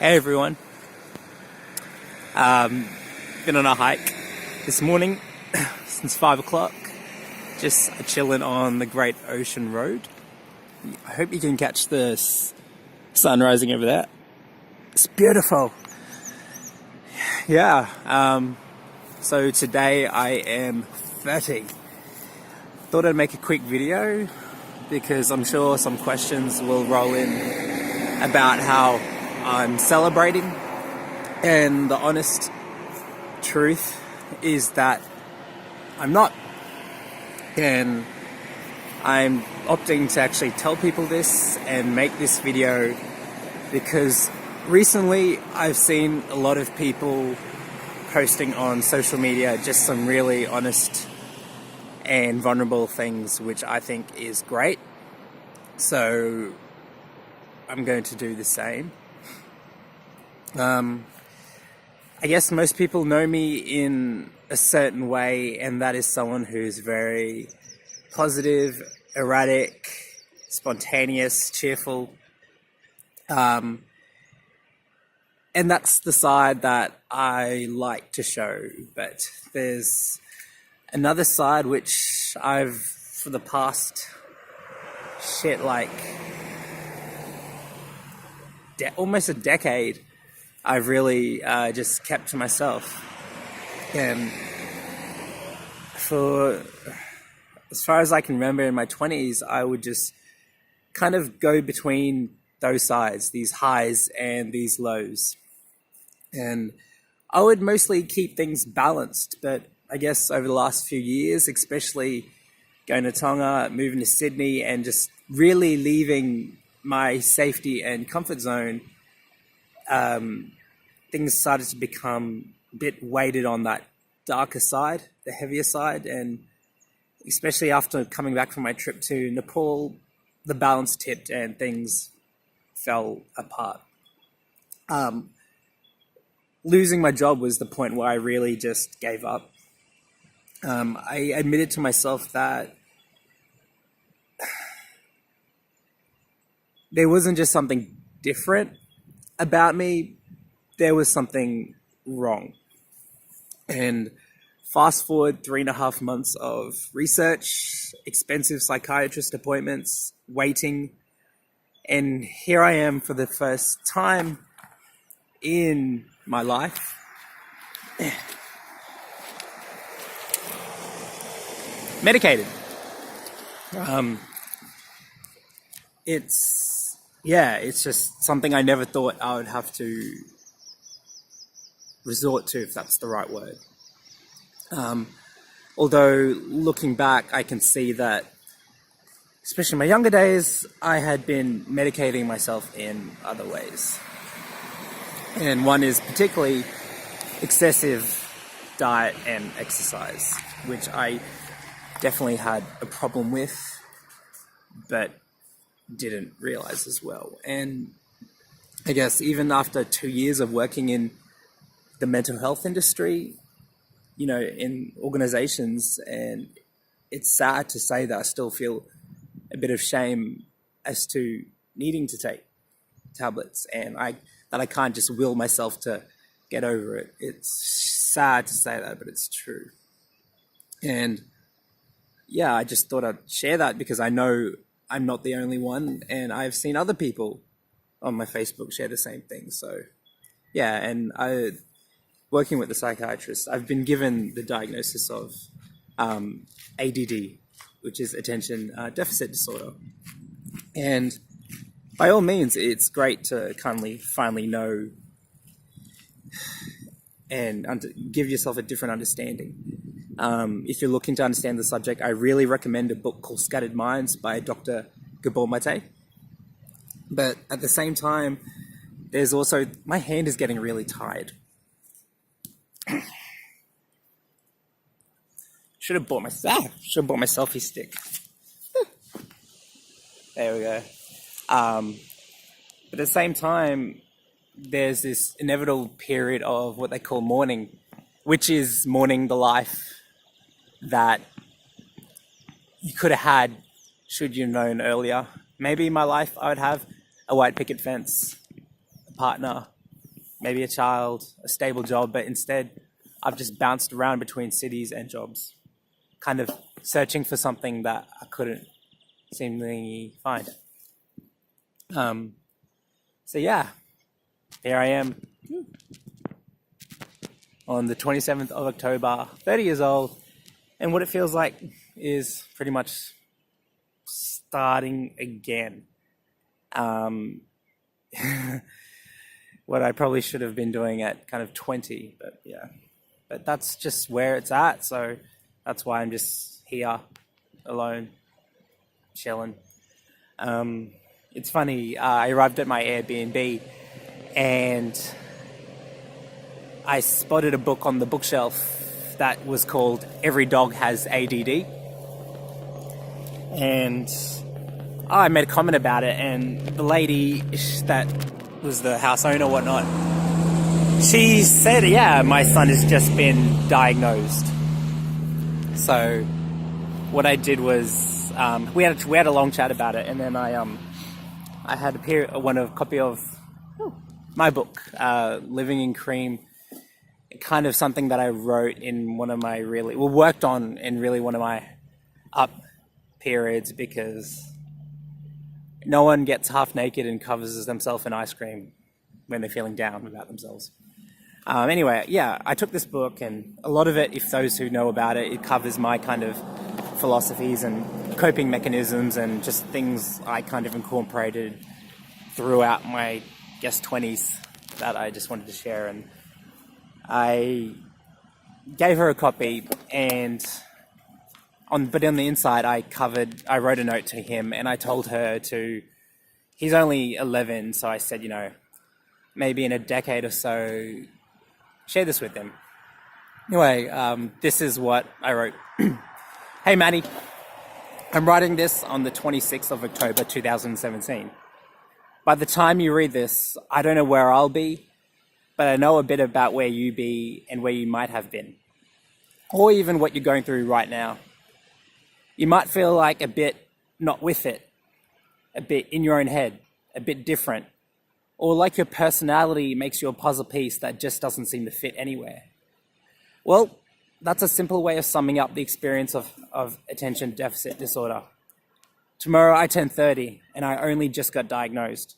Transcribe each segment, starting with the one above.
Hey everyone. Been on a hike this morning since 5 o'clock. Just chilling on the Great Ocean Road. I hope you can catch the sun rising over there. It's beautiful. Yeah. So today I am 30. Thought I'd make a quick video because I'm sure some questions will roll in about how I'm celebrating, and the honest truth is that I'm not, and I'm opting to actually tell people this and make this video because recently I've seen a lot of people posting on social media just some really honest and vulnerable things, which I think is great. So I'm going to do the same. I guess most people know me in a certain way, and that is someone who's very positive, erratic, spontaneous, cheerful. And that's the side that I like to show. But there's another side which I've, for the past almost a decade, I've really just kept to myself. And for as far as I can remember in my 20s, I would just kind of go between those sides, these highs and these lows. And I would mostly keep things balanced, but I guess over the last few years, especially going to Tonga, moving to Sydney, and just really leaving my safety and comfort zone, things started to become a bit weighted on that darker side, the heavier side. And especially after coming back from my trip to Nepal, the balance tipped and things fell apart. Losing my job was the point where I really just gave up. I admitted to myself that there wasn't just something different about me, there was something wrong. And fast forward 3.5 months of research, expensive psychiatrist appointments, waiting, and here I am for the first time in my life. Medicated. It's just something I never thought I would have to resort to, if that's the right word. Although looking back, I can see that, especially in my younger days, I had been medicating myself in other ways. And one is particularly excessive diet and exercise, which I definitely had a problem with, but didn't realize as well. And I guess even after 2 years of working in the mental health industry, in organizations, and it's sad to say that I still feel a bit of shame as to needing to take tablets, and that I can't just will myself to get over it. It's sad to say that, but it's true. And yeah, I just thought I'd share that because I know I'm not the only one, and I've seen other people on my Facebook share the same thing. So yeah, and working with the psychiatrist, I've been given the diagnosis of ADD, which is attention deficit disorder. And by all means, it's great to finally know and give yourself a different understanding. If you're looking to understand the subject, I really recommend a book called Scattered Minds by Dr. Gabor Mate. But at the same time, there's also, my hand is getting really tired. Should have bought my selfie stick. There we go. But at the same time, there's this inevitable period of what they call mourning, which is mourning the life that you could have had should you have known earlier. Maybe in my life I would have a white picket fence, a partner, maybe a child, a stable job, but instead I've just bounced around between cities and jobs, kind of searching for something that I couldn't seemingly find. So yeah, here I am on the 27th of October, 30 years old, and what it feels like is pretty much starting again. What I probably should have been doing at kind of 20, but yeah. But that's just where it's at, so that's why I'm just here, alone, chilling. It's funny, I arrived at my Airbnb and I spotted a book on the bookshelf that was called Every Dog Has ADD. And I made a comment about it, and the lady that was the house owner or whatnot, she said, yeah, my son has just been diagnosed. So what I did was, we had a long chat about it, and then I had a copy of my book, Living in Cream, kind of something that I wrote in worked on in really one of my up periods, because no one gets half naked and covers themselves in ice cream when they're feeling down about themselves. Anyway, yeah, I took this book, and a lot of it, if those who know about it, it covers my kind of philosophies and coping mechanisms and just things I kind of incorporated throughout my, 20s that I just wanted to share. And I gave her a copy, but on the inside I wrote a note to him, and I told her he's only 11, so I said, maybe in a decade or so, share this with him. Anyway, this is what I wrote. Hey Maddie, I'm writing this on the 26th of October 2017. By the time you read this, I don't know where I'll be, but I know a bit about where you be and where you might have been, or even what you're going through right now. You might feel like a bit not with it, a bit in your own head, a bit different, or like your personality makes you a puzzle piece that just doesn't seem to fit anywhere. Well, that's a simple way of summing up the experience of attention deficit disorder. Tomorrow I turn 30, and I only just got diagnosed.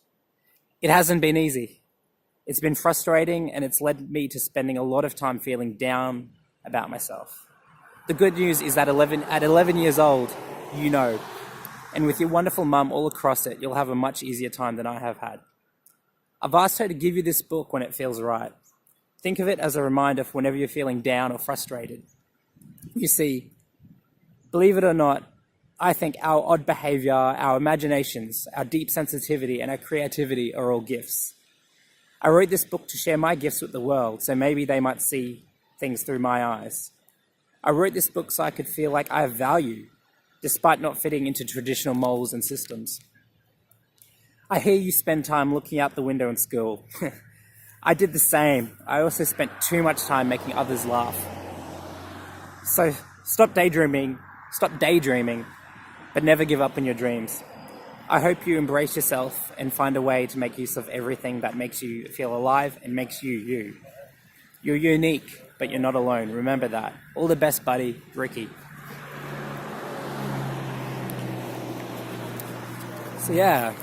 It hasn't been easy. It's been frustrating, and it's led me to spending a lot of time feeling down about myself. The good news is that at 11 years old, and with your wonderful mum all across it, you'll have a much easier time than I have had. I've asked her to give you this book when it feels right. Think of it as a reminder for whenever you're feeling down or frustrated. You see, believe it or not, I think our odd behavior, our imaginations, our deep sensitivity, and our creativity are all gifts. I wrote this book to share my gifts with the world, so maybe they might see things through my eyes. I wrote this book so I could feel like I have value, despite not fitting into traditional molds and systems. I hear you spend time looking out the window in school. I did the same. I also spent too much time making others laugh. So stop daydreaming, but never give up on your dreams. I hope you embrace yourself and find a way to make use of everything that makes you feel alive and makes you you. You're unique, but you're not alone. Remember that. All the best, buddy. Ricky. So yeah,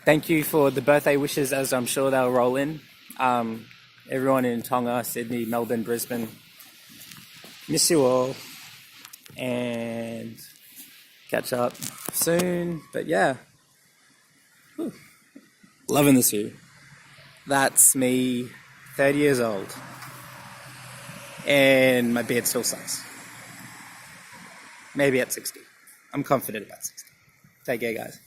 thank you for the birthday wishes, as I'm sure they'll roll in. Everyone in Tonga, Sydney, Melbourne, Brisbane, miss you all, and catch up soon. But yeah, loving this view. That's me, 30 years old, and my beard still sucks. Maybe at 60. I'm confident about 60. Take care, guys.